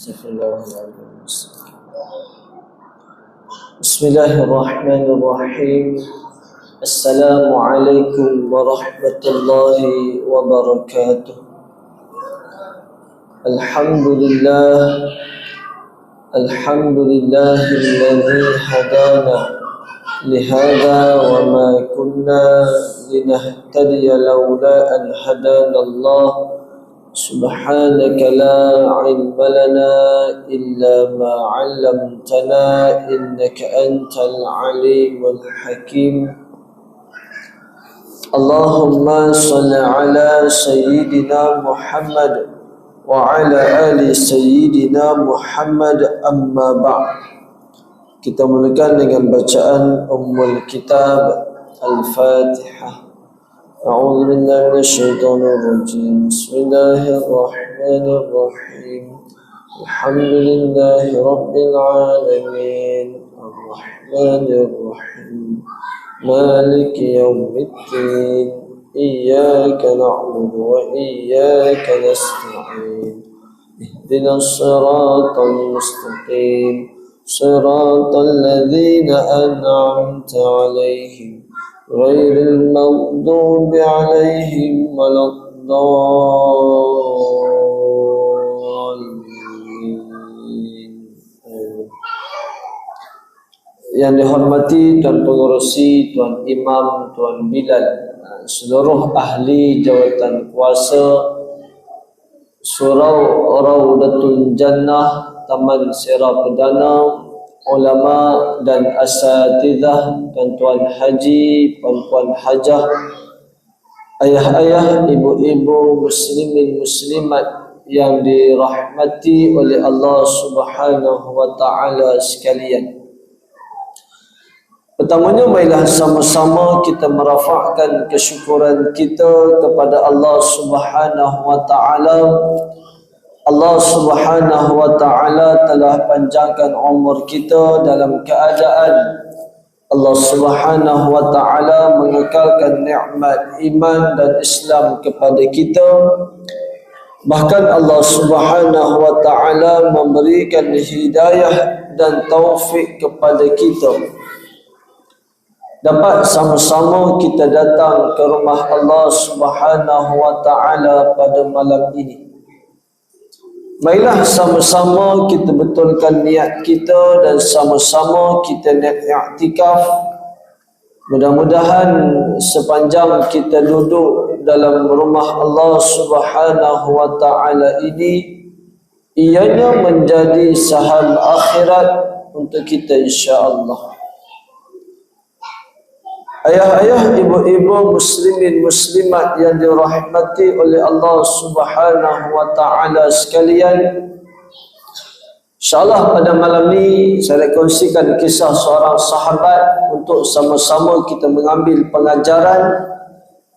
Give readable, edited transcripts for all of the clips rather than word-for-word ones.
Astaghfirullahaladzim. Bismillahirrahmanirrahim. Assalamualaikum warahmatullahi wabarakatuh. Alhamdulillahilladzi hadana lihada wa ma kunna linahtadiya laula an hadana Allah. Subhanaka la ilma lana illa ma 'allamtana innaka antal alimul hakim. Allahumma salli ala sayyidina Muhammad wa ala ali sayyidina Muhammad, amma ba'd. Kita mulakan dengan bacaan Ummul Kitab Al-Fatihah. A'udzu billahi minasyaitonir rajim. Bismillahirrahmanirrahim. Alhamdulillahi rabbil alamin. Arrahmanir rahim. Maliki yaumiddin. Iyyaka na'budu wa iyyaka nasta'in. Ihdinas siratal mustaqim. Siratal ladzina an'amta 'alaihim ghairil maghdubi 'alaihim waladdallin. Yang dihormati Tuan Pengerusi, Tuan Imam, Tuan Bilal, seluruh ahli jawatan kuasa Surau Raudatul Jannah, Taman Sera Perdana, ulama dan asatidzah, tuan-tuan haji, puan-puan hajah, ayah-ayah, ibu-ibu, muslimin muslimat yang dirahmati oleh Allah Subhanahu wa taala sekalian. Pertamanya, marilah sama-sama kita merafakkan kesyukuran kita kepada Allah Subhanahu wa taala. Allah Subhanahu wa taala telah panjangkan umur kita dalam keadaan Allah Subhanahu wa taala mengekalkan nikmat iman dan Islam kepada kita. Bahkan Allah Subhanahu wa taala memberikan hidayah dan taufik kepada kita, dapat sama-sama kita datang ke rumah Allah Subhanahu wa taala pada malam ini. Marilah sama-sama kita betulkan niat kita dan sama-sama kita niat i'tikaf. Mudah-mudahan sepanjang kita duduk dalam rumah Allah Subhanahu wa taala ini, ianya menjadi saham akhirat untuk kita insya-Allah. Ayah-ayah, ibu-ibu, muslimin muslimat yang dirahmati oleh Allah Subhanahu wa taala sekalian, insya-Allah pada malam ini saya kongsikan kisah seorang sahabat untuk sama-sama kita mengambil pengajaran,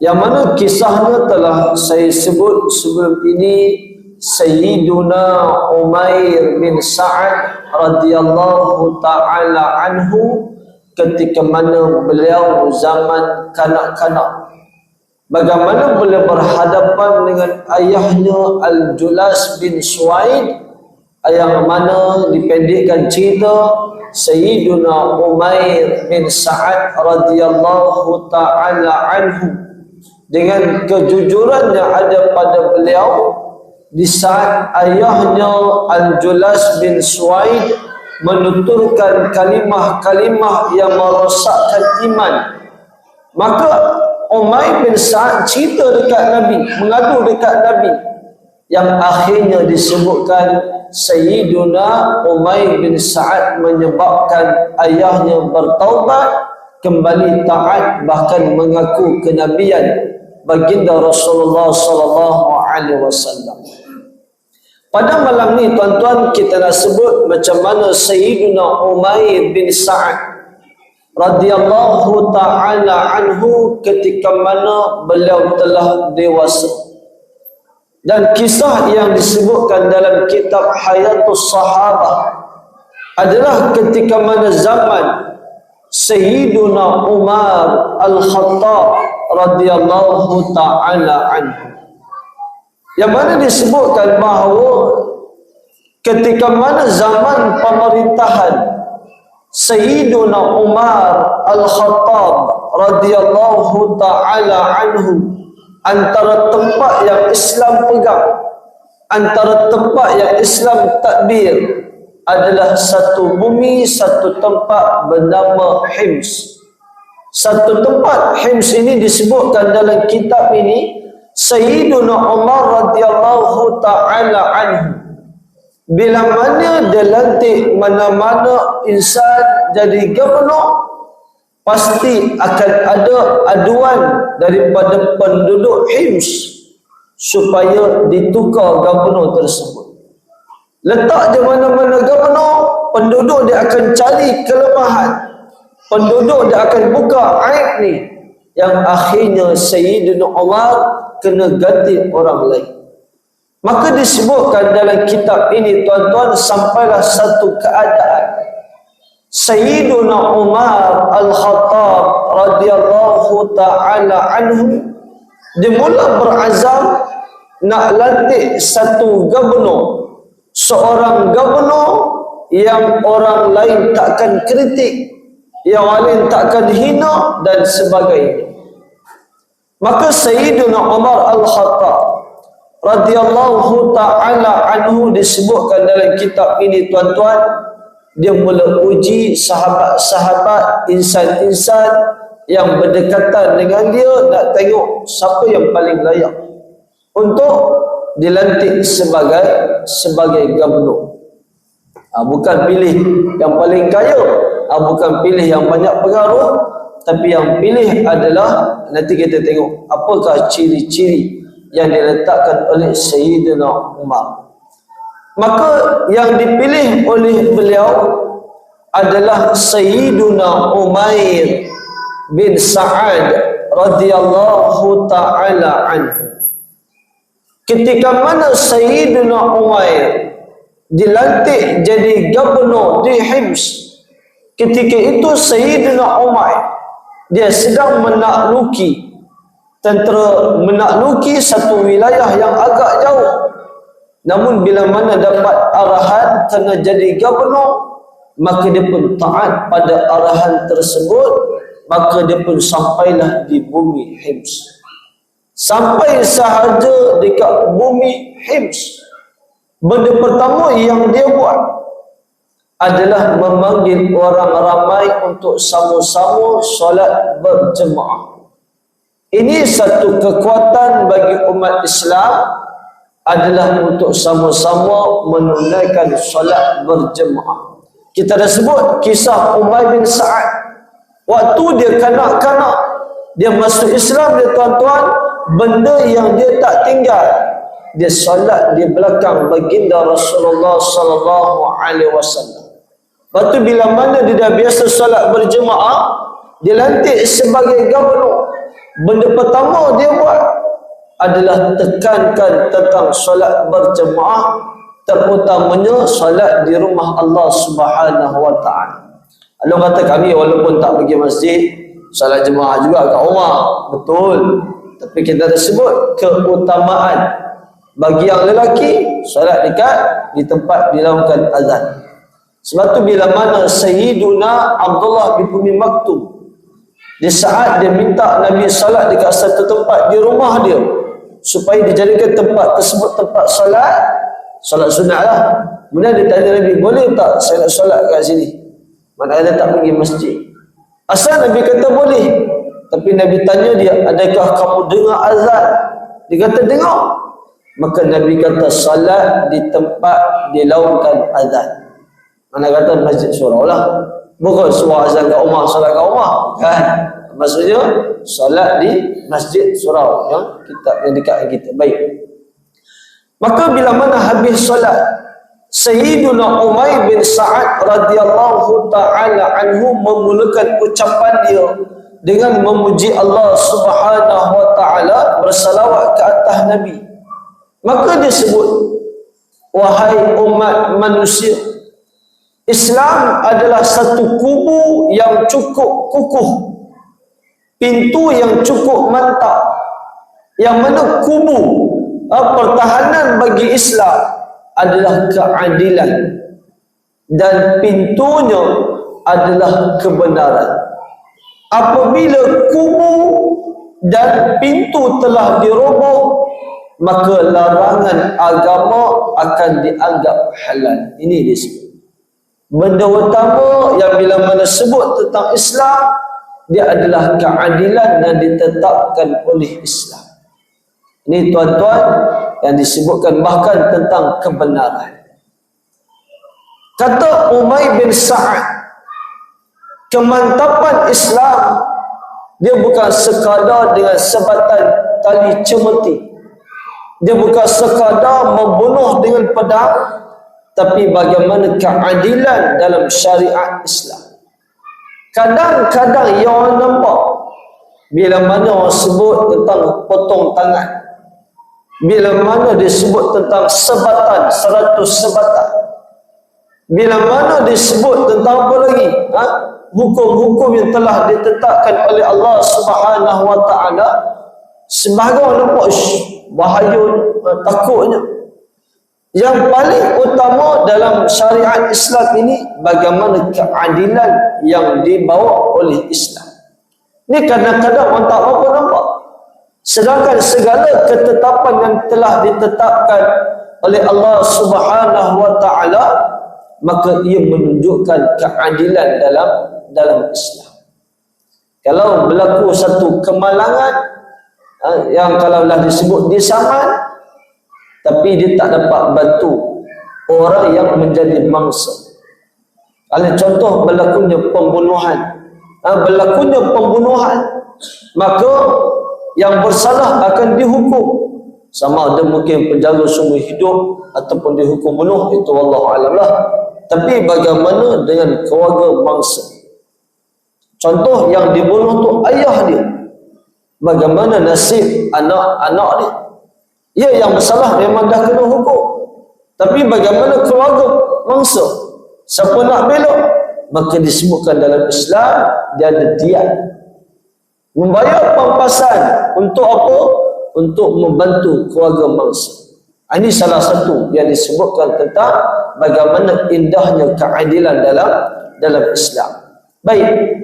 yang mana kisahnya telah saya sebut sebelum ini. Sayyiduna Umair bin Sa'ad radhiyallahu taala anhu, ketika mana beliau zaman kanak-kanak, bagaimana beliau berhadapan dengan ayahnya Al-Julas bin Suwaid, yang mana dipendekkan cerita Sayyiduna Umair bin Sa'ad radhiyallahu ta'ala anhu, dengan kejujuran yang ada pada beliau di saat ayahnya Al-Julas bin Suwaid menuturkan kalimah-kalimah yang merosakkan iman. Maka Umair bin Sa'ad cerita dekat Nabi, mengadu dekat Nabi, yang akhirnya disebutkan Sayyiduna Umair bin Sa'ad menyebabkan ayahnya bertaubat, kembali taat, bahkan mengaku kenabian baginda Rasulullah sallallahu alaihi wasallam. Pada malam ni tuan-tuan, kita nak sebut macam mana Sayyiduna Umair bin Sa'ad radhiyallahu ta'ala anhu ketika mana beliau telah dewasa. Dan kisah yang disebutkan dalam kitab Hayatus Sahabah adalah ketika mana zaman Sayyiduna Umar Al-Khattab radhiyallahu ta'ala anhu, yang mana disebutkan bahawa ketika mana zaman pemerintahan Sayyiduna Umar Al-Khattab radhiyallahu ta'ala anhu, antara tempat yang Islam pegang, antara tempat yang Islam takbir adalah satu bumi, satu tempat bernama Hims. Satu tempat Hims ini disebutkan dalam kitab ini, Sayyiduna Umar radhiyallahu ta'ala anhu, bila mana dia lantik mana-mana insan jadi gubernur, pasti akan ada aduan daripada penduduk Hims supaya ditukar gubernur tersebut. Letak di mana-mana gubernur, penduduk dia akan cari kelemahan, penduduk dia akan buka aib ni, yang akhirnya Sayyidina Umar kena ganti orang lain. Maka disebutkan dalam kitab ini, tuan-tuan, sampailah satu keadaan Sayyiduna Umar Al-Khattab radhiyallahu ta'ala anhu, dia mula berazam nak lantik satu gubernur, seorang gubernur yang orang lain takkan kritik, yang lain takkan hina dan sebagainya. Maka Sayyiduna Umar Al-Khattab radhiyallahu ta'ala anhu disebutkan dalam kitab ini, tuan-tuan, dia mula uji sahabat-sahabat, insan-insan yang berdekatan dengan dia, nak tengok siapa yang paling layak untuk dilantik sebagai gubernur. Bukan pilih yang paling kaya, bukan pilih yang banyak pengaruh, tapi yang pilih adalah, nanti kita tengok apakah ciri-ciri yang diletakkan oleh Sayyidina Umar. Maka yang dipilih oleh beliau adalah Sayyiduna Umair bin Sa'ad radhiyallahu ta'ala anhu. Ketika mana Sayyiduna Umair dilantik jadi gubernur di Hims, ketika itu Sayyidina Umair dia sedang menakluki satu wilayah yang agak jauh. Namun bila mana dapat arahan kena jadi gubernur, maka dia pun taat pada arahan tersebut, maka dia pun sampailah di bumi Hims. Sampai sahaja dekat bumi Hims, benda pertama yang dia buat adalah memanggil orang ramai untuk sama-sama solat berjemaah. Ini satu kekuatan bagi umat Islam, adalah untuk sama-sama menunaikan solat berjemaah. Kita dah sebut kisah Umair bin Sa'ad. Waktu dia kanak-kanak, dia masuk Islam, dia tuan-tuan, benda yang dia tak tinggal, dia solat di belakang baginda Rasulullah sallallahu alaihi wasallam. Lepas tu bila mana dia dah biasa solat berjemaah, dia lantik sebagai gubernur, benda pertama dia buat adalah tekankan tentang solat berjemaah, terutamanya solat di rumah Allah Subhanahu wa ta'ala. Allah kata kami walaupun tak pergi masjid, solat jemaah juga kat rumah, betul. Tapi kita dah sebut keutamaan bagi yang lelaki solat di tempat dilakukan azan. Sebab tu bila mana Sayyiduna Abdullah bin Umi Maktum, di saat dia minta Nabi solat dekat satu tempat di rumah dia, supaya dijadikan tempat tersebut tempat solat sunat lah. Kemudian dia tanya Nabi, boleh tak saya nak solat kat sini? Mana ada tak pergi masjid? Asal Nabi kata boleh. Tapi Nabi tanya dia, adakah kamu dengar azan? Dia kata dengar. Maka Nabi kata solat di tempat dilakukan azan. Mana kata masjid surau lah, bukan suara azan kat rumah, solat kat rumah kan? Maksudnya solat di masjid surau yang dekat kita. Baik. Maka bila mana habis solat, Sayyiduna Umair bin Sa'ad radhiyallahu ta'ala anhu memulakan ucapan dia dengan memuji Allah Subhanahu wa ta'ala, bersalawat ke atas Nabi. Maka dia sebut, wahai umat manusia, Islam adalah satu kubu yang cukup kukuh, pintu yang cukup mantap, yang mana kubu pertahanan bagi Islam adalah keadilan dan pintunya adalah kebenaran. Apabila kubu dan pintu telah diroboh, maka larangan agama akan dianggap halal. Ini disebut benda utama yang bila mana sebut tentang Islam, dia adalah keadilan yang ditetapkan oleh Islam. Ini tuan-tuan yang disebutkan bahkan tentang kebenaran. Kata Umayy bin Sa'ad, kemantapan Islam dia bukan sekadar dengan sebatan tali cemeti, dia bukan sekadar membunuh dengan pedang, tapi bagaimana keadilan dalam syariat Islam. Kadang-kadang yang orang nampak bila mana orang sebut tentang potong tangan, bila mana disebut tentang sebatan, 100 sebatan, bila mana disebut tentang apa lagi, hukum-hukum yang telah ditetapkan oleh Allah Subhanahu wa taala, sebahagian orang nampak bahaya, takutnya. Yang paling utama dalam syariat Islam ini bagaimana keadilan yang dibawa oleh Islam. Ini kadang-kadang orang tak apa nampak. Sedangkan segala ketetapan yang telah ditetapkan oleh Allah Subhanahu wa taala, maka ia menunjukkan keadilan dalam Islam. Kalau berlaku satu kemalangan yang kalaulah disebut di zaman, tapi dia tak dapat bantu orang yang menjadi mangsa. Kalau contoh berlakunya pembunuhan, maka yang bersalah akan dihukum, sama ada mungkin penjara seumur hidup ataupun dihukum bunuh, itu wallahu a'lam lah. Tapi bagaimana dengan keluarga mangsa? Contoh yang dibunuh tu ayah dia, bagaimana nasib anak-anak dia? Ya, yang bersalah memang dah kena hukum, tapi bagaimana keluarga mangsa? Siapa nak belok? Maka disebutkan dalam Islam dia ada diat, membayar pampasan untuk apa? Untuk membantu keluarga mangsa. Ini salah satu yang disebutkan tentang bagaimana indahnya keadilan dalam Islam. Baik,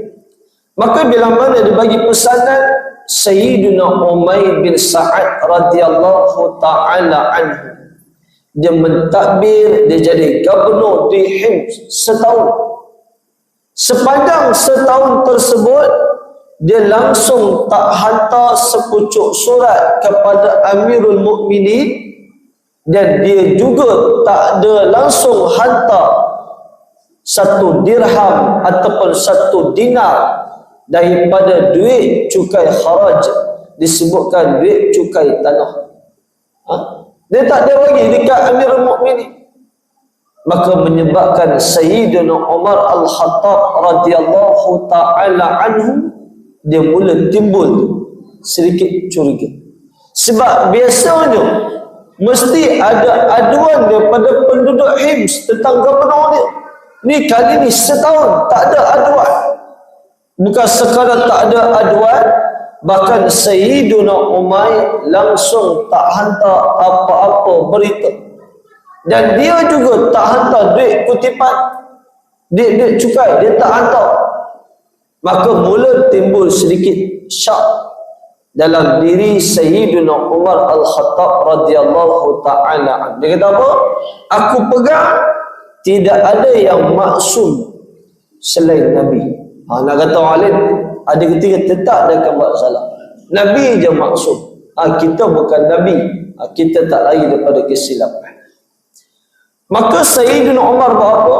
maka bila mana dibagi pesanan, Sayyidina Umayy bin Sa'ad radhiyallahu ta'ala anhu, dia mentadbir, dia jadi gubernur di Hims setahun. Sepanjang setahun tersebut, dia langsung tak hantar sepucuk surat kepada Amirul Mukminin, dan dia juga tak ada langsung hantar 1 dirham ataupun 1 dinar daripada duit cukai kharaj, disebutkan duit cukai tanah. Dia tak ada lagi dekat Amirul Mukminin. Maka menyebabkan Sayyidina Umar Al-Khattab radhiyallahu ta'ala anhu, dia mula timbul sedikit curiga. Sebab biasanya mesti ada aduan daripada penduduk Hims tentang gubernur dia. Ni kali ni setahun tak ada aduan. Bukan sekadar tak ada aduan, bahkan Sayyidina Umayy langsung tak hantar apa-apa berita. Dan dia juga tak hantar duit kutipan, duit cukai, dia tak hantar. Maka mula timbul sedikit syak dalam diri Sayyidina Umar Al-Khattab radhiyallahu ta'ala. Dia kata apa? Aku pegang tidak ada yang maksum selain Nabi. Nak kata alim, ada ketika tetap dia akan buat salah. Nabi je maksum. Kita bukan Nabi. Kita tak lari daripada kesilapan. Maka Sayyidina Umar buat apa?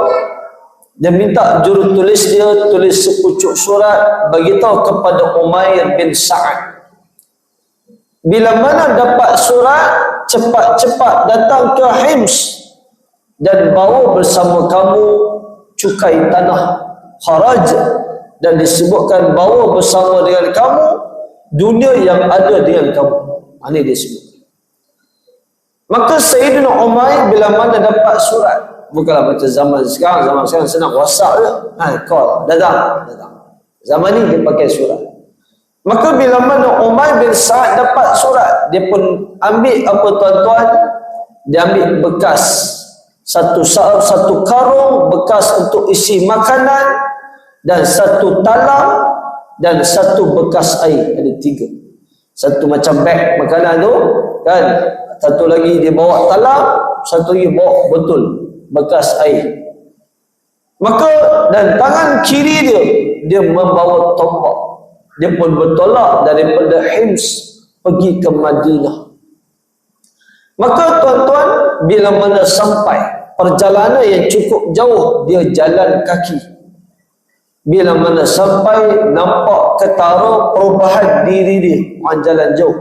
Dia minta jurutulis dia tulis sepucuk surat, beritahu kepada Umayy bin Sa'ad. Bila mana dapat surat, cepat-cepat datang ke Hims dan bawa bersama kamu cukai tanah, kharaj, dan disebutkan bawa bersama dengan kamu dunia yang ada dengan kamu. Ini disebut. Maka Sayyidina Umayy bila mana dapat surat, bukanlah macam zaman sekarang senang WhatsApp je, call, datang. Zaman ni dia pakai surat. Maka bila mana Umayy bin Sa'ad dapat surat, dia pun ambil apa tuan-tuan, dia ambil bekas satu karung bekas untuk isi makanan, dan satu talam, dan satu bekas air. Ada 3. Satu macam beg makanan tu kan, satu lagi dia bawa talam, satu lagi bawa botol bekas air. Maka dan tangan kiri dia membawa tombak. Dia pun bertolak daripada Hims pergi ke Madinah. Maka tuan-tuan, bila mana sampai perjalanan yang cukup jauh, dia jalan kaki. Bila mana sampai nampak ketara perubahan diri dia, jalan jauh,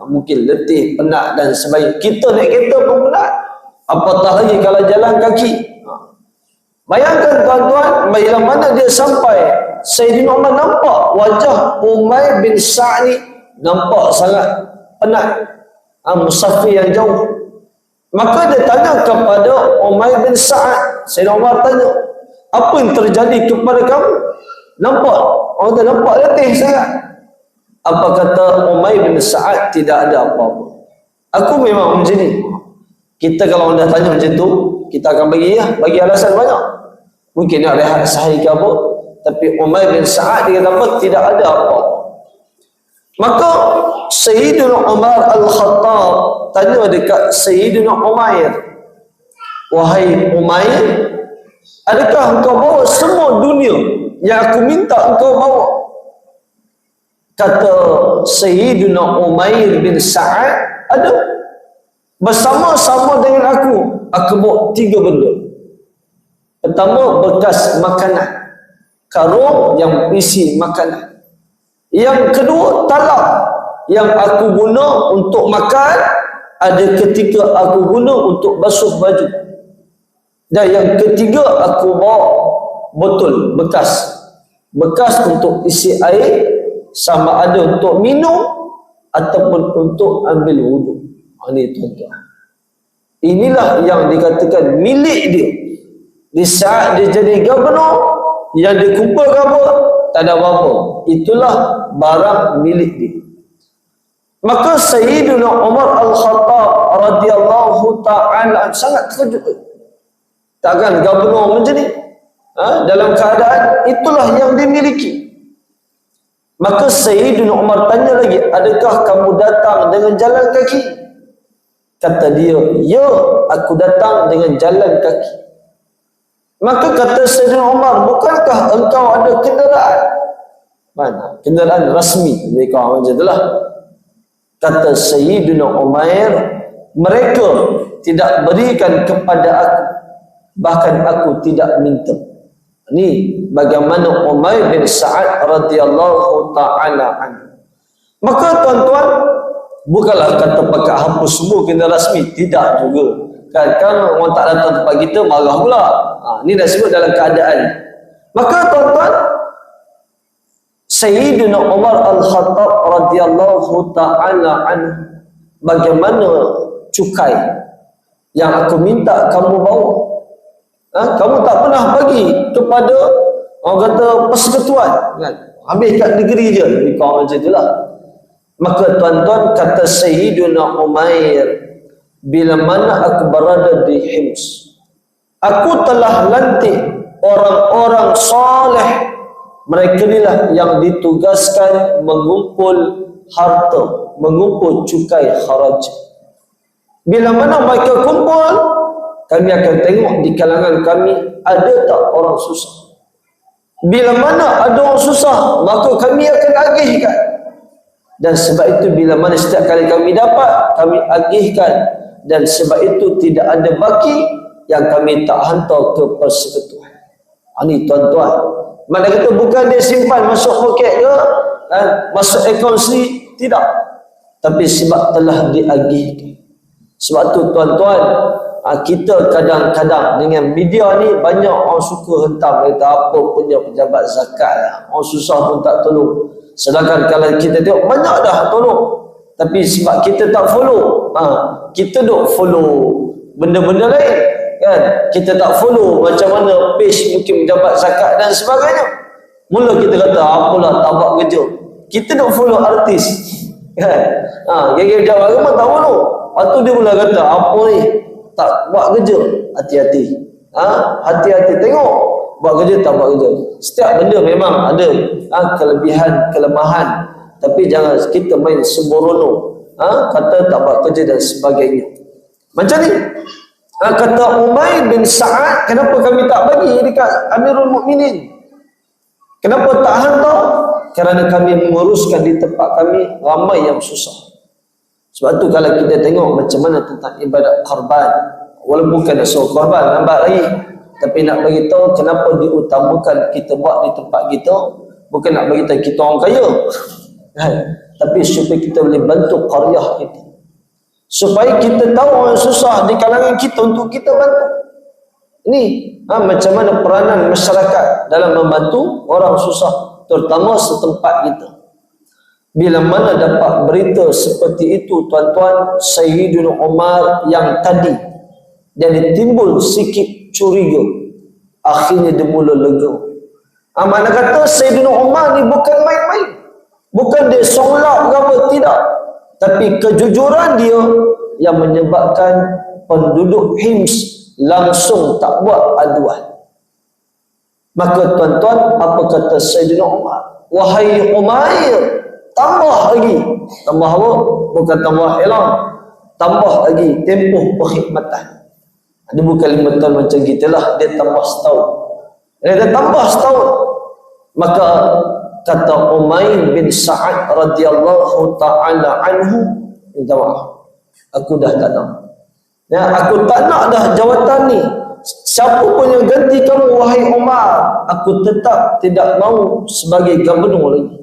mungkin letih, penat dan sebagainya. Kita naik kereta pun penat, apatah lagi kalau jalan kaki. Bayangkan tuan-tuan, bila mana dia sampai, Sayyidina Umar nampak wajah Umair bin Sa'ad ni nampak sangat penat, musafir yang jauh. Maka dia tanya kepada Umair bin Sa'ad. Sayyidina Umar tanya, apa yang terjadi kepada kamu? Nampak? Orang tu nampak letih sangat. Apa kata Umair bin Sa'ad? Tidak ada apa-apa. Aku memang macam ni. Kita kalau anda tanya macam tu, kita akan bagi alasan banyak. Mungkin nak rehat sehari ke apa. Tapi Umair bin Sa'ad dia kata apa? Tidak ada apa. Maka Sayyidina Umar Al-Khattab tanya dekat Sayyidina Umair, wahai Umair, adakah engkau bawa semua dunia yang aku minta engkau bawa? Kata Sayyidina Umair bin Sa'ad, ada. Bersama-sama dengan aku bawa 3 benda. Pertama, bekas makanan, karung yang berisi makanan. Yang kedua, talam yang aku guna untuk makan. Ada ketika aku guna untuk basuh baju. Dan yang ketiga, aku bawa botol bekas untuk isi air, sama ada untuk minum ataupun untuk ambil wuduk. Ini tuan-tuan, inilah yang dikatakan milik dia. Di saat dia jadi gubernur, yang dia kumpulkan apa? Tak ada apa-apa. Itulah barang milik dia. Maka Sayyidina Umar Al-Khattab radhiyallahu ta'ala sangat terkejut. Takkan gubernur macam ni? Dalam keadaan itulah yang dimiliki. Maka Sayyidina Umar tanya lagi, adakah kamu datang dengan jalan kaki? Kata dia, ya, aku datang dengan jalan kaki. Maka kata Sayyidina Umar, bukankah engkau ada kenderaan? Mana? Kenderaan rasmi. Mereka macam itulah. Kata Sayyidina Umair, mereka tidak berikan kepada aku, bahkan aku tidak minta. Ini bagaimana Umair bin Sa'ad radhiyallahu ta'ala anhu. Maka tuan-tuan, bukanlah kata pakai hapus semua kena rasmi. Tidak juga. Kan orang tak datang tempat kita, marah pula. Ini dah sebut dalam keadaan. Maka tuan-tuan, Sayyidina Umar Al-Khattab radhiyallahu ta'ala anhu, bagaimana cukai yang aku minta kamu bawa? Kamu tak pernah bagi kepada orang kata persekutuan, kan? Habis kat negeri je. Kau macam itulah. Maka tuan-tuan, kata Sayyidina Umair, bila mana aku berada di Hims, aku telah lantik orang-orang saleh. Mereka inilah yang ditugaskan mengumpul harta, mengumpul cukai haraj. Bila mana mereka kumpul, kami akan tengok di kalangan kami ada tak orang susah. Bila mana ada orang susah, maka kami akan agihkan. Dan sebab itu bila mana setiap kali kami dapat, kami agihkan. Dan sebab itu tidak ada baki yang kami tak hantar ke persekutuan. Ini tuan-tuan, mana kata bukan dia simpan masuk poket ke, masuk akaun sendiri, tidak. Tapi sebab telah diagihkan. Sebab tu tuan-tuan, kita kadang-kadang dengan media ni banyak orang suka hentam, kata apa punya pejabat zakat lah, orang susah pun tak tolong. Sedangkan kalau kita tengok banyak dah tolong, tapi sebab kita tak follow, kita duk follow benda-benda lain, kan? Kita tak follow macam mana page mungkin pejabat zakat dan sebagainya. Mula kita kata apalah tak buat kerja. Kita duk follow artis, kan? Gaya-gaya pejabat agama tak follow. Lepas tu dia mula kata apa ni, tak buat kerja, hati-hati. Hati-hati, tengok buat kerja tak buat kerja. Setiap benda memang ada kelebihan, kelemahan, tapi jangan kita main sembrono, kata tak buat kerja dan sebagainya. Macam ni, kata Umair bin Sa'ad, kenapa kami tak bagi dekat Amirul Mukminin? Kenapa tak hantar? Kerana kami menguruskan di tempat kami ramai yang susah. Sebab tu kalau kita tengok macam mana tentang ibadat korban, walaupun bukan nak suruh korban, lambat lagi, tapi nak bagi tahu kenapa diutamakan kita buat di tempat kita, bukan nak bagi tahu kita orang kaya, tapi supaya kita boleh bantu qaryah kita, supaya kita tahu orang susah di kalangan kita untuk kita bantu. Ini macam mana peranan masyarakat dalam membantu orang susah, terutama setempat kita. Bila mana dapat berita seperti itu, tuan-tuan, Sayyidina Umar yang tadi jadi timbul sikit curiga, akhirnya dia mula lega. Mana kata Sayyidina Umar ni bukan main-main, bukan dia songlak ke apa, tidak, tapi kejujuran dia yang menyebabkan penduduk Hims langsung tak buat aduan. Maka tuan-tuan, apa kata Sayyidina Umar? Wahai Umair, tambah lagi. Tambah apa? Bukan tambah elang, tambah lagi tempoh perkhidmatan. Dia bukan 5 tahun macam kita lah, dia tambah setahun. Dia tambah setahun. Maka kata Umair bin Sa'ad radhiyallahu ta'ala anhu, minta maaf, aku dah tak nak. Aku tak nak dah jawatan ni. Siapa pun yang ganti kamu wahai Umar, aku tetap tidak mahu sebagai gubernur lagi.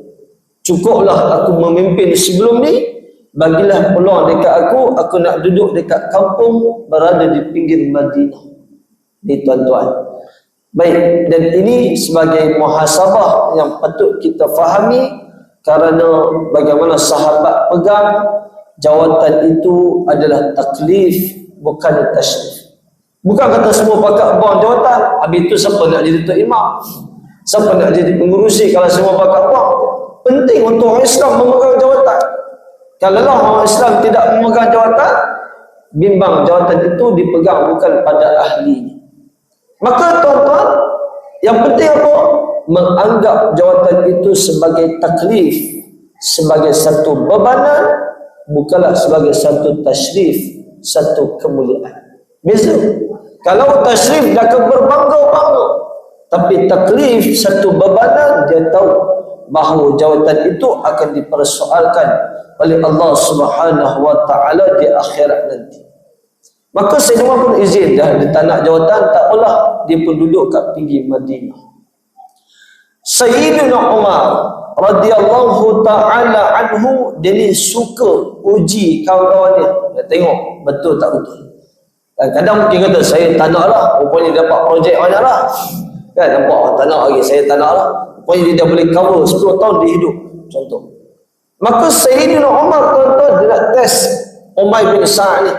Cukuplah aku memimpin sebelum ni, bagilah peluang dekat aku nak duduk dekat kampung berada di pinggir Madinah. Ni tuan-tuan. Baik, dan ini sebagai muhasabah yang patut kita fahami, kerana bagaimana sahabat pegang jawatan itu adalah taklif, bukan tashrif. Bukan kata semua pakat buang jawatan, habis itu siapa nak jadi tok imam, siapa nak jadi pengurusi kalau semua pakat buang. Penting untuk orang Islam memegang jawatan. Kalau orang Islam tidak memegang jawatan, bimbang jawatan itu dipegang bukan pada ahlinya. Maka tuan-tuan, yang penting apa? Menganggap jawatan itu sebagai taklif, sebagai satu bebanan, bukanlah sebagai satu tashrif, satu kemuliaan. Beza. Kalau tashrif dah berbangga-bangga, tapi taklif satu bebanan, dia tahu bahawa jawatan itu akan dipersoalkan oleh Allah Subhanahu wa taala di akhirat nanti. Maka Sayyidina Umar pun izin dah, dia tak nak jawatan, tak apalah, dia pun duduk kat pinggir Madinah. Sayyidina Umar radhiyallahu taala anhu, dia ni suka uji kawan-kawan dia. Dia tengok betul tak betul. Kadang mungkin kata saya tak nak lah, rupanya dapat projek banyak lah. Kan nampak tak nak lagi, saya tak nak lah. Rupanya dia dah boleh cover 10 tahun dia hidup, contoh. Maka Sayyidina Umar, tuan-tuan, dia nak test Umair bin Sa'ad ni.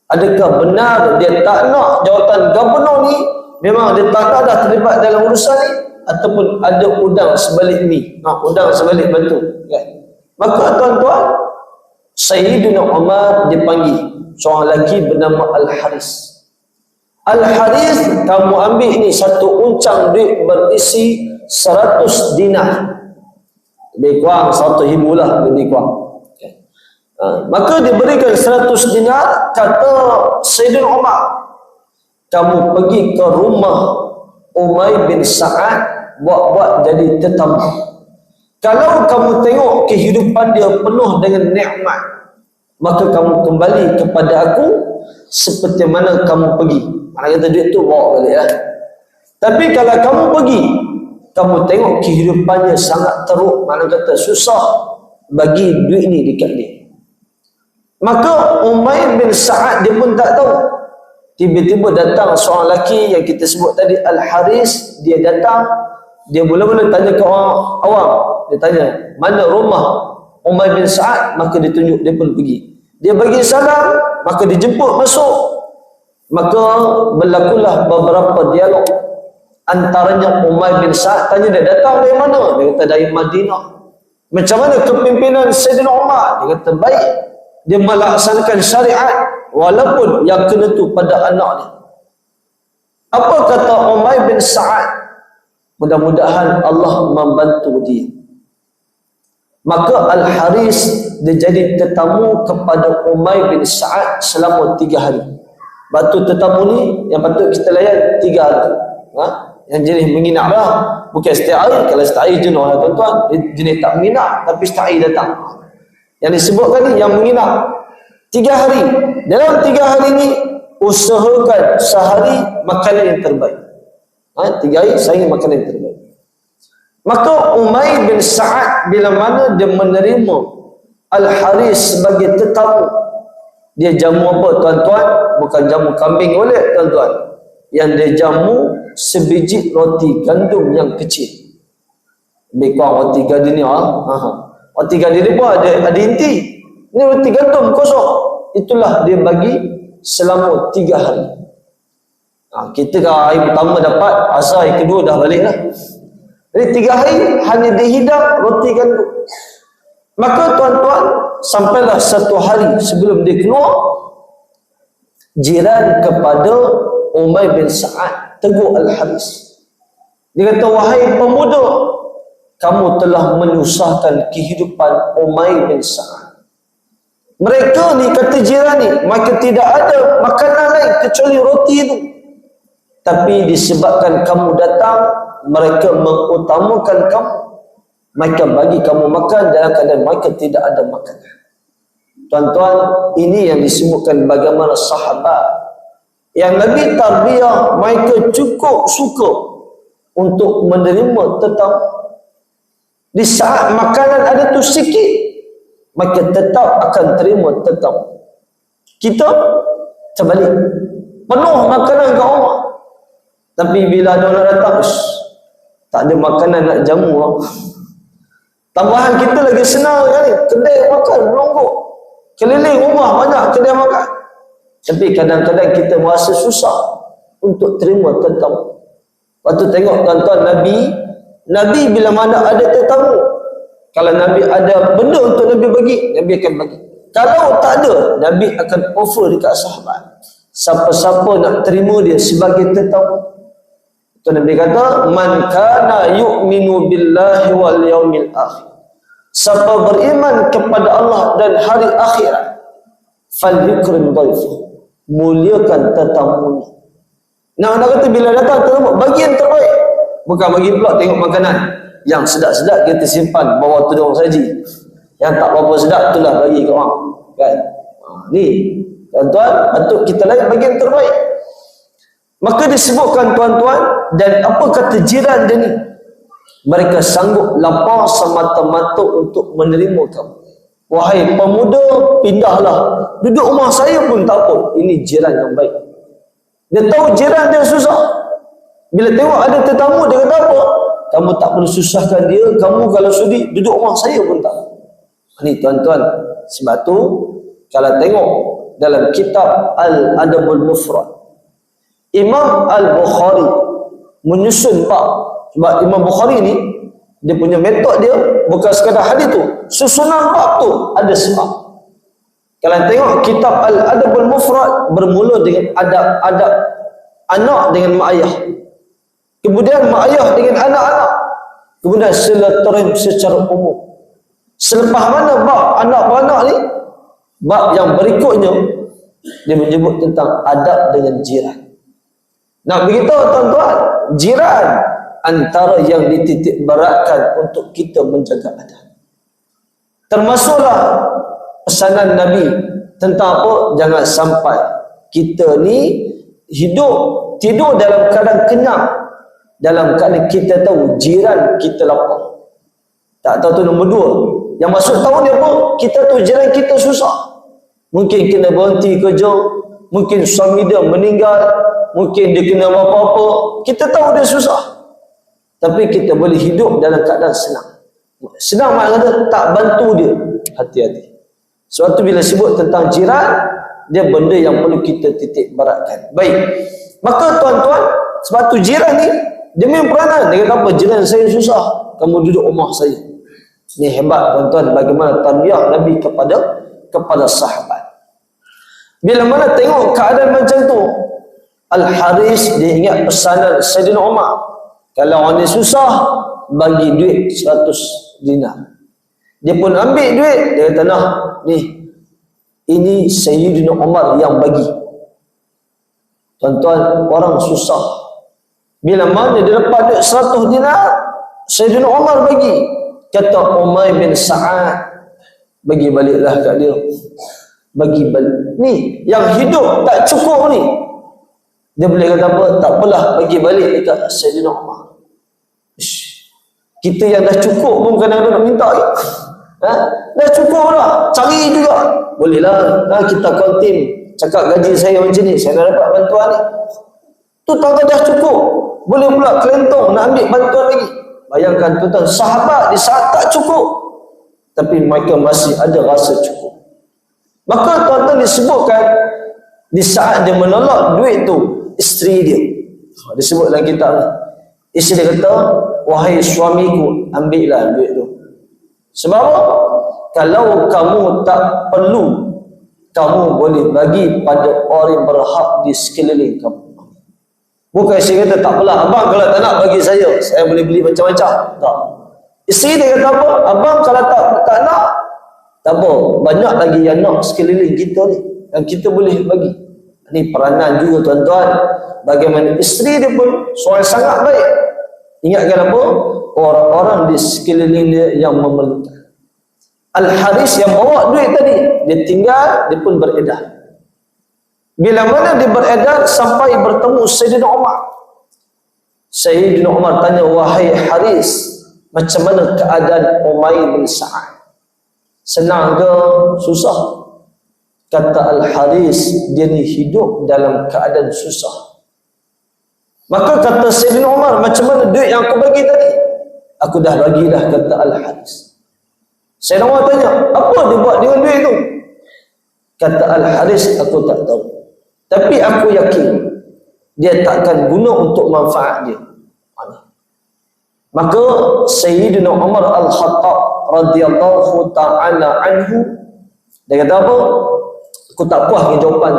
Adakah benar dia tak nak jawatan gubernur ni, memang dia tak nak dah terlibat dalam urusan ni, ataupun ada udang sebalik ni, udang sebalik batu, kan? Maka tuan-tuan, Sayyidina Umar dipanggil seorang lelaki bernama Al-Haris. Al-Haris, kamu ambil ni satu uncang duit berisi 100 dinar, lebih kurang 100,000 lah, lebih kurang. Okay. Maka diberikan 100 dinar. Kata Sayyidina Umar, kamu pergi ke rumah Umair bin Sa'ad, buat-buat jadi tetamu. Kalau kamu tengok kehidupan dia penuh dengan nikmat, maka kamu kembali kepada aku seperti mana kamu pergi. Mana kata duit tu bawa balik lah. Tapi kalau kamu pergi, kamu tengok kehidupannya sangat teruk, mana kata susah, bagi duit ni dekat dia. Maka Umair bin Sa'ad dia pun tak tahu. Tiba-tiba datang seorang lelaki yang kita sebut tadi, Al-Haris. Dia datang, dia mula-mula tanya ke orang awam. Dia tanya, mana rumah Umair bin Sa'ad? Maka dia tunjuk, dia pun pergi. Dia bagi salam, maka dijemput masuk. Maka berlakulah beberapa dialog. Antaranya Umair bin Sa'ad tanya dia datang dari mana? Dia kata dari Madinah. Macam mana kepimpinan Sayyidina Umar? Dia kata baik. dia melaksanakan syariat walaupun yang kena tu pada anak dia. Apa kata Umayr bin Sa'ad? Mudah-mudahan Allah membantu dia. Maka Al-Haris dia jadi tetamu kepada Umayr bin Sa'ad selama 3 hari. Batu tetamu ni yang patut kita layan 3 hari. Yang jenis menginap lah. Bukan setiap hari. Kalau setiap hari jenuh lah tuan-tuan. Jenis tak menginap tapi setiap hari datang. Yang disebutkan ni yang menginap 3 hari. Dalam 3 hari ni usahakan sehari makanan yang terbaik. 3 hari saya ingin makanan yang terbaik. Maka Umayr bin Sa'ad bila mana dia menerima Al-Haris sebagai tetamu, dia jamu apa tuan-tuan? Bukan jamu kambing oleh tuan-tuan. Yang dia jamu sebiji roti gandum yang kecil. Lebih kurang roti gardenia. Roti gardenia pun ada inti. Ini roti gandum kosong. Itulah dia bagi selama 3 hari. Kita kalau hari pertama dapat, asal hari kedua dah balik lah. Jadi 3 hari hanya dihidang roti gandum. Maka tuan-tuan, sampailah 1 hari sebelum dia keluar, jiran kepada Umayr bin Sa'ad tegur Al-Haris. Dia kata, wahai pemuda, kamu telah menyusahkan kehidupan Umayr bin Sa'ad. Mereka ni, kata jiran ni, mereka tidak ada makanan lain kecuali roti itu. Tapi disebabkan kamu datang, mereka mengutamakan kamu. Mereka bagi kamu makan dalam keadaan mereka tidak ada makanan. Tuan-tuan, ini yang disebutkan bagaimana sahabat yang Nabi tarbiyah, mereka cukup suka untuk menerima tetamu. Di saat makanan ada tu sikit, mereka tetap akan terima tetamu. Kita terbalik, penuh makanan kat rumah, tapi bila ada orang datang, tak ada makanan nak jamu lah. Tambahan kita lagi senang kali, kedai makan melonggok, keliling rumah banyak kedai makan. Tapi kadang-kadang kita merasa susah untuk terima tetamu. Waktu tengok tuan-tuan Nabi bila mana ada tetamu, kalau Nabi ada benda untuk Nabi bagi, Nabi akan bagi. Kalau tak ada, Nabi akan offer dekat sahabat. Siapa-siapa nak terima dia sebagai tetamu. Tu Nabi kata, man kana yu'minu billahi wal yaumil akhir. Siapa beriman kepada Allah dan hari akhirat, falyukrim dhaifahu, muliakan tetamunya. Nak kata bila datang tetamu, bagi yang terbaik. Bukan bagi pula tengok makanan yang sedap-sedap kita simpan bawah tudung saji. Yang tak berapa sedap itulah bagi ke orang. Kan? Ni tuan-tuan, patut kita lain bagi yang terbaik. Maka disebutkan tuan-tuan, dan apa kata jiran dia ni? Mereka sanggup lapar semata-mata untuk menerima kamu. Wahai pemuda, pindahlah. Duduk rumah saya pun tak apa. Ini jiran yang baik. Dia tahu jiran dia susah. Bila tengok ada tetamu, dia kata apa? Kamu tak perlu susahkan dia. Kamu kalau sudi, duduk rumah saya pun tak. Ini tuan-tuan. Sebab tu, kalau tengok dalam kitab Al-Adabul Mufrad, Imam Al-Bukhari menyusun bab. Sebab Imam Bukhari ni, dia punya metod dia bukan sekadar hadis tu. Susunan bab tu ada sebab. Kalau tengok kitab Al-Adabul Mufrad, bermula dengan adab-adab anak dengan mak ayah. Kemudian mak ayah dengan anak-anak. Kemudian silaturahim secara umum. Selepas mana bab anak beranak ni, bab yang berikutnya, dia menyebut tentang adab dengan jiran. Nak beritahu tuan-tuan, jiran antara yang dititik beratkan untuk kita menjaga adab. Termasuklah pesanan Nabi tentang apa? Jangan sampai kita ni hidup, tidur dalam keadaan kenyang, dalam keadaan kita tahu jiran kita lapar. Tak tahu tu nombor 2. Yang maksud tahu ni apa? Kita tahu jiran kita susah. Mungkin kena berhenti kerja, mungkin suami dia meninggal, mungkin dia kena apa-apa. Kita tahu dia susah. Tapi kita boleh hidup dalam keadaan senang. Senang maknanya tak bantu dia. Hati-hati. Sebab tu bila sebut tentang jiran, dia benda yang perlu kita titik beratkan. Baik. Maka tuan-tuan, sebab tu jiran ni, dia memang peranan. Dia kata apa? Jiran saya susah, kamu duduk rumah saya. Ni hebat tuan-tuan, bagaimana tarbiyah Nabi kepada sahabat. Bila mana tengok keadaan macam tu, Al-Haris dia ingat pesanan Sayyidina Umar, kalau orang ni susah bagi duit 100 dinar. Dia pun ambil duit, dia kata nah ni, ini Sayyidina Umar yang bagi. Tuan-tuan, orang susah, bila mana dia dapat duit 100 dinar, Sayyidina Umar bagi. Kata Umair bin Sa'ad, bagi baliklah kat dia, bagi balik. Ni yang hidup tak cukup ni, dia boleh kata apa? Tak apalah, bagi balik dekat Sayyidina Umar. Kita yang dah cukup pun kadang-kadang nak minta ya? Dah cukup dah, cari juga. Bolehlah, kita kontim, cakap gaji saya macam ni, saya nak dapat bantuan ni. Tu tak dah cukup, boleh pula kelentong nak ambil bantuan lagi. Bayangkan tuan-tuan, sahabat di saat tak cukup, tapi mereka masih ada rasa cukup. Maka tuan-tuan disebutkan, di saat dia menolak duit tu, isteri dia, disebut dalam kitab ni, isteri dia kata, wahai suamiku, ambillah duit tu. Sebab apa? Kalau kamu tak perlu, kamu boleh bagi pada orang yang berhak di sekeliling kamu. Bukan isteri kata, tak apalah abang, kalau tak nak bagi saya boleh beli macam-macam. Tak. Isteri dia kata apa? Abang kalau tak nak, tak apa, banyak lagi yang nak sekeliling kita ni, yang kita boleh bagi. Ini peranan juga tuan-tuan, bagaimana isteri dia pun seorang sangat baik. Ingatkan apa? Orang-orang di sekeliling dia yang memerlukan. Al-Haris yang bawa duit tadi, dia tinggal, dia pun beredar. Bila mana dia beredar sampai bertemu Sayyidina Umar. Sayyidina Umar tanya, wahai Haris, macam mana keadaan Umair bin Sa'ad? Senang ke susah? Kata Al-Haris, dia ni hidup dalam keadaan susah. Maka kata Sayyidina Umar, macam mana duit yang aku bagi tadi? Aku dah bagi dah, kata Al-Haris. Sayyidina Umar tanya, apa dia buat dengan duit tu? Kata Al-Haris, aku tak tahu, tapi aku yakin dia takkan guna untuk manfaat dia. Maka Sayyidina Umar Al-Khattab radhiyallahu ta'ala anhu, dia kata apa? Aku tak puas dengan jawapan.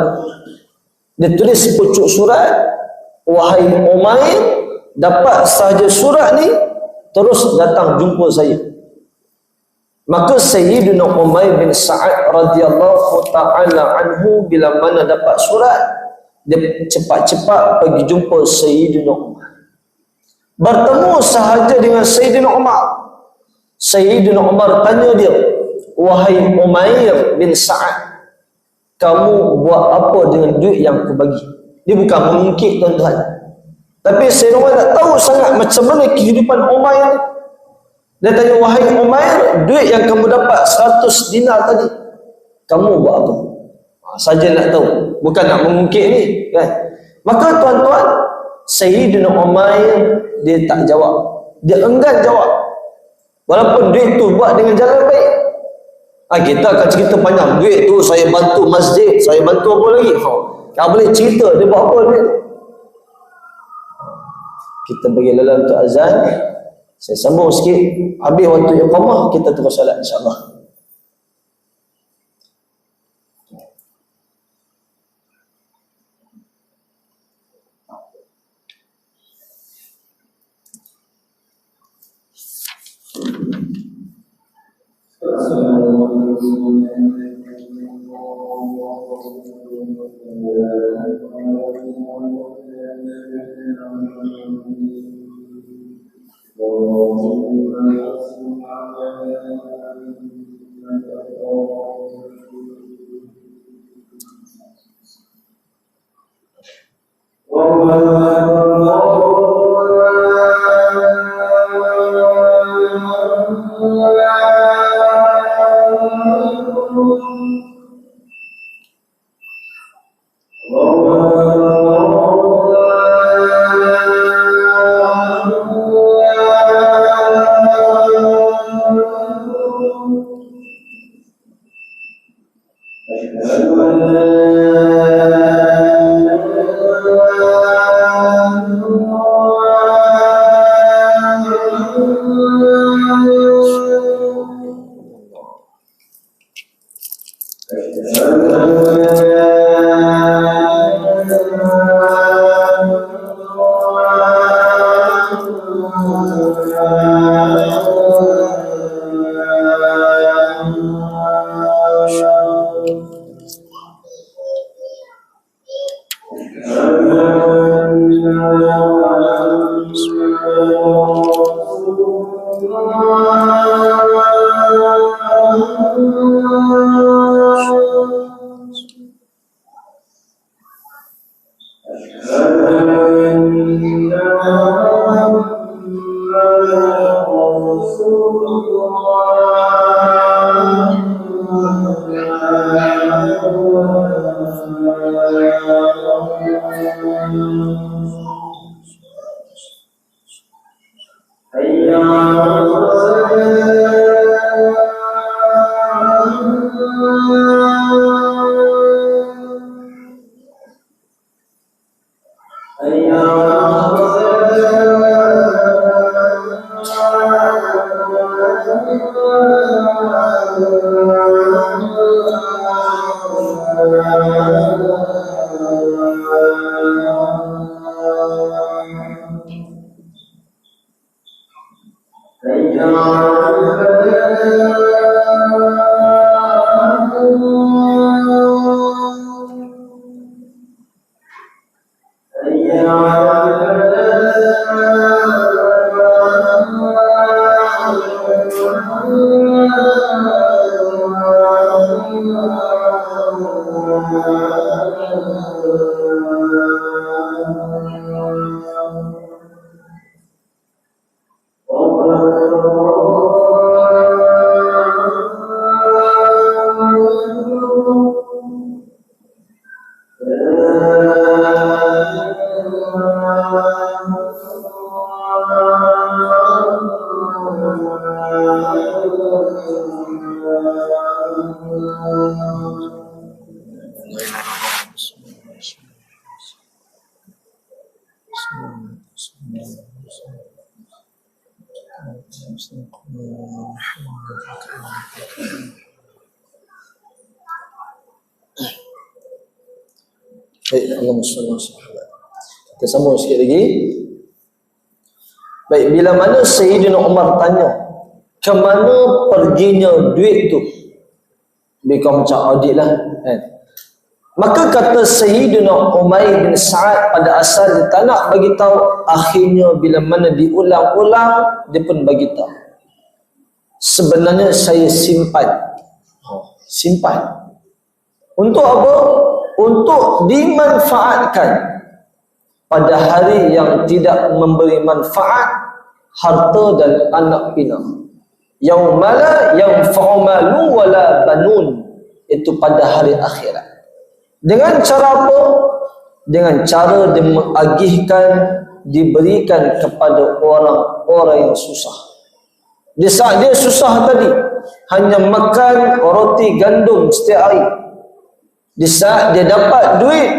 Dia tulis sepucuk surat, wahai Umair, dapat sahaja surat ni, terus datang jumpa saya. Maka Sayyidina Umair bin Sa'ad radhiyallahu ta'ala anhu, bila mana dapat surat, dia cepat-cepat pergi jumpa Sayyidina Umar. Bertemu sahaja dengan Sayyidina Umar. Sayyidina Umar tanya dia, wahai Umair bin Sa'ad, kamu buat apa dengan duit yang aku bagi? Dia bukan mengungkit tuan-tuan, tapi Sayyidina Umar tak tahu sangat macam mana kehidupan Umair. Dia tanya, wahai Umair, duit yang kamu dapat 100 dinar tadi, kamu buat apa? Saja nak tahu, bukan nak mengungkit ni kan? Maka tuan-tuan, Sayyidina Umair dia tak jawab, dia enggan jawab, walaupun duit tu buat dengan jalan baik. Kita akan cerita panjang, duit tu saya bantu masjid, saya bantu apa lagi, tak boleh cerita dia buat apa duit. Kita bagi lalang untuk azan. Saya sambung sikit, habis waktu iqamah kita terus salat insya-Allah. Baik, Allahumma shalli ala Muhammad. Kita sambung sikit lagi. Baik, bila mana Sayyidina Umar tanya, ke mana perginya duit tu? Mereka macam audit lah kan? Maka kata Sayyidina Umair bin Sa'ad pada asal dia tak nak bagi tahu, akhirnya bila mana diulang-ulang dia pun bagi tahu. Sebenarnya saya simpan. Simpan. Untuk apa? Untuk dimanfaatkan pada hari yang tidak memberi manfaat harta dan anak pinak. Yaumala yanfa'u malun wala banun, itu pada hari akhirat. Dengan cara apa? Dengan cara dia mengagihkan, diberikan kepada orang-orang yang susah. Di saat dia susah tadi, hanya makan roti gandum setiap hari. Di saat dia dapat duit,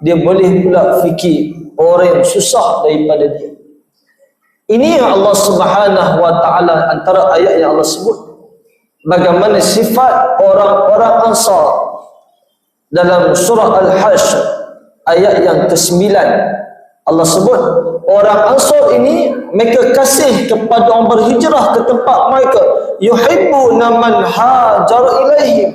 dia boleh pula fikir orang yang susah daripada dia. Ini yang Allah Subhanahu wa ta'ala, antara ayat yang Allah sebut bagaimana sifat orang-orang Ansar dalam surah Al-Hashr ayat yang ke-9. Allah sebut orang Ansar ini mereka kasih kepada orang berhijrah ke tempat mereka, yuhibbuna man hajar ilaihim,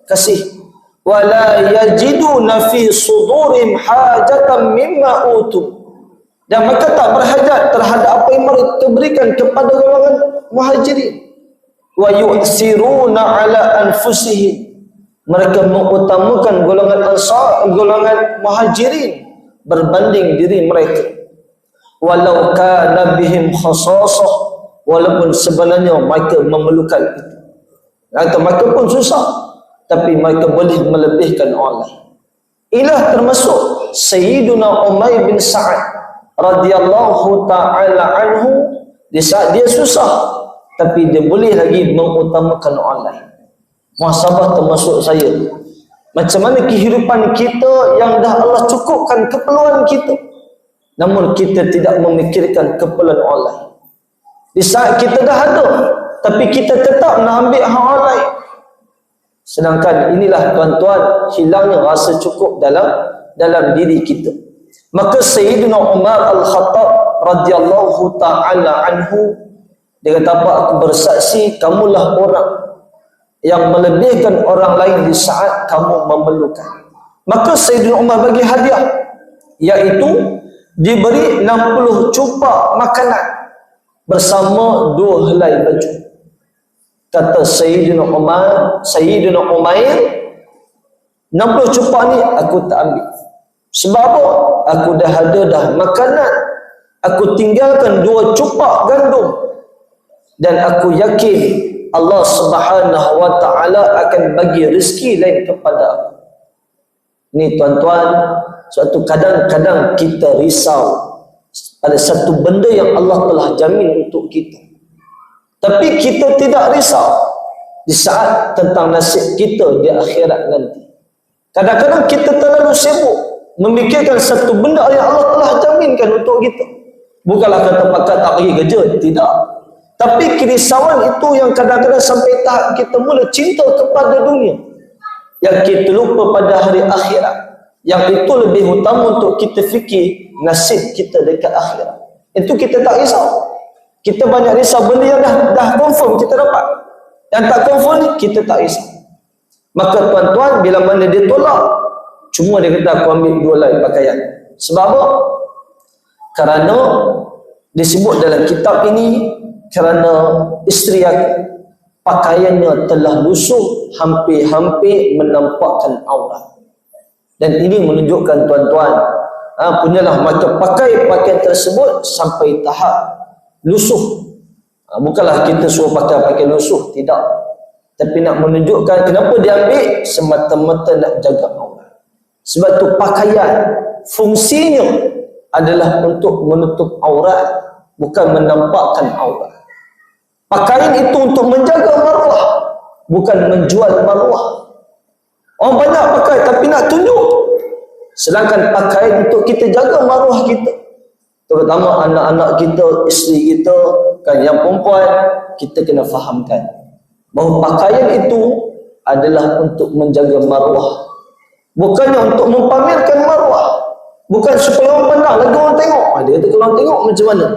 kasih, wala yajiduna fi sudurihim hajatan mimma utu, dan mereka tak berhajat terhadap apa yang mereka berikan kepada golongan muhajirin. Wa yu'siruna ala anfusihim, mereka mengutamakan golongan Ansar, golongan muhajirin berbanding diri mereka. Walau kana bihim khasasah, walaupun sebenarnya mereka memerlukan itu. Atau mereka pun susah, tapi mereka boleh melebihkan orang lain. Inilah termasuk Sayyiduna Umair bin Sa'ad radhiyallahu ta'ala anhu. Di saat dia susah, tapi dia boleh lagi mengutamakan orang lain. Muhasabah termasuk saya. Macam mana kehidupan kita yang dah Allah cukupkan keperluan kita, namun kita tidak memikirkan keperluan orang lain. Di saat kita dah ada, tapi kita tetap nak ambil hak orang lain. Sedangkan inilah tuan-tuan, hilangnya rasa cukup dalam diri kita. Maka Sayyidina Umar Al-Khattab radhiyallahu ta'ala anhu, dia kata apa? Aku bersaksi, kamulah orang yang melebihkan orang lain di saat kamu memerlukan. Maka Sayyidina Umar bagi hadiah, iaitu diberi 60 cupak makanan bersama 2 helai baju. Kata Sayyidina Umair, 60 cupak ni aku tak ambil. Sebab apa? Aku dah ada dah makanan. Aku tinggalkan 2 cupak gandum, dan aku yakin Allah Subhanahu wa ta'ala akan bagi rezeki lain kepada aku. Ni tuan-tuan, suatu kadang-kadang kita risau pada satu benda yang Allah telah jamin untuk kita. Tapi kita tidak risau di saat tentang nasib kita di akhirat nanti. Kadang-kadang kita terlalu sibuk memikirkan satu benda yang Allah telah jaminkan untuk kita. Bukanlah kata pakat tak pergi kerja, tidak. Tapi kerisauan itu yang kadang-kadang sampai tahap kita mula cinta kepada dunia, yang kita lupa pada hari akhirat. Yang itu lebih utama untuk kita fikir nasib kita dekat akhirat. Itu kita tak risau. Kita banyak risau benda yang dah confirm kita dapat. Yang tak confirm ni kita tak risau. Maka tuan-tuan, bila mana dia tolak, cuma dia kata aku ambil 2 helai pakaian. Sebab apa? Kerana disebut dalam kitab ini, kerana isteri aku pakaiannya telah lusuh hampir-hampir menampakkan aurat. Dan ini menunjukkan tuan-tuan, punyalah maka pakai pakaian tersebut sampai tahap lusuh. Bukanlah kita suruh pakai pakaian lusuh, tidak. Tapi nak menunjukkan kenapa dia ambil, semata-mata nak jaga aurat. Sebab tu pakaian fungsinya adalah untuk menutup aurat, bukan menampakkan aurat. Pakaian itu untuk menjaga maruah, bukan menjual maruah. Orang banyak pakai tapi nak tunjuk. Sedangkan pakaian untuk kita jaga maruah kita, terutama anak-anak kita, isteri kita, kan yang perempuan, kita kena fahamkan bahawa pakaian itu adalah untuk menjaga maruah, bukannya untuk mempamerkan maruah. Bukan supaya orang pandang lagi orang tengok. Dia kata kalau orang tengok macam mana.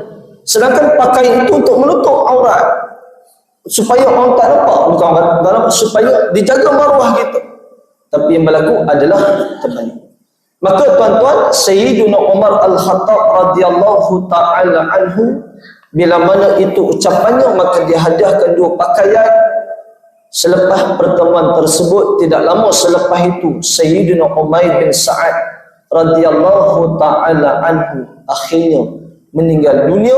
Sedangkan pakaian itu untuk menutup aurat, supaya orang tak nampak, bukan orang tak nampak, supaya dijaga maruah kita. Tapi yang berlaku adalah terbalik. Maka tuan-tuan, Sayyiduna Umar Al-Khattab radhiyallahu ta'ala anhu, bila mana itu ucapannya, maka dia hadiahkan 2 pakaian. Selepas pertemuan tersebut, tidak lama selepas itu, Sayyidina Umair bin Sa'ad radhiyallahu ta'ala anhu akhirnya meninggal dunia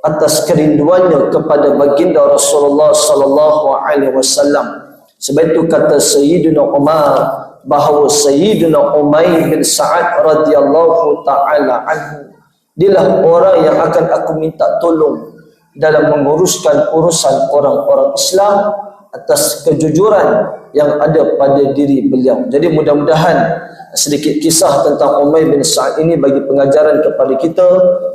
atas kerinduannya kepada baginda Rasulullah sallallahu alaihi wasallam. Sebab itu kata Sayyidina Umar bahawa Sayyidina Umair bin Sa'ad radhiyallahu ta'ala anhu, dialah orang yang akan aku minta tolong dalam menguruskan urusan orang-orang Islam atas kejujuran yang ada pada diri beliau. Jadi mudah-mudahan sedikit kisah tentang Umair bin Sa'ad ini bagi pengajaran kepada kita.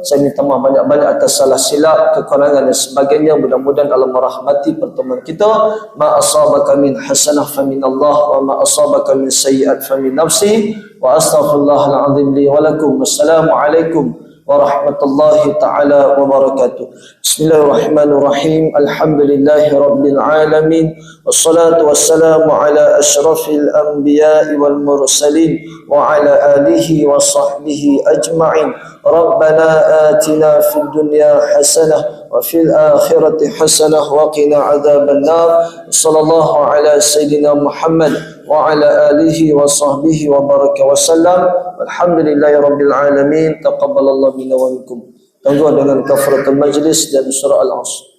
Saya minta maaf banyak-banyak atas salah silap, kekurangan dan sebagainya. Mudah-mudahan Allah merahmati pertemuan kita. Ma asabaka min hasanah fa min Allah wa ma asabaka min sayyi'at fa min nafsi wa astaghfirullahal azim li wa lakum. Wassalamualaikum warahmatullahi ta'ala wabarakatuh. Bismillahirrahmanirrahim. Alhamdulillahi rabbil alamin. Wassalatu wassalamu ala ashrafil anbiya'i wal mursalin wa ala alihi wa sahbihi ajma'in. Rabbana atina fid dunya hasanah wa fil akhirati hasanah wa qina adzaban nar. Sallallahu ala sayyidina Muhammad wa ala alihi wa sahbihi wa baraka wa sallam. Alhamdulillahi rabbil alamin. Taqabbalallahu minna wa minkum. Tangguh dengan kafaratul majlis dan surah Al-Asr.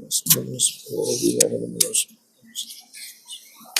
Bismillahirrahmanirrahim.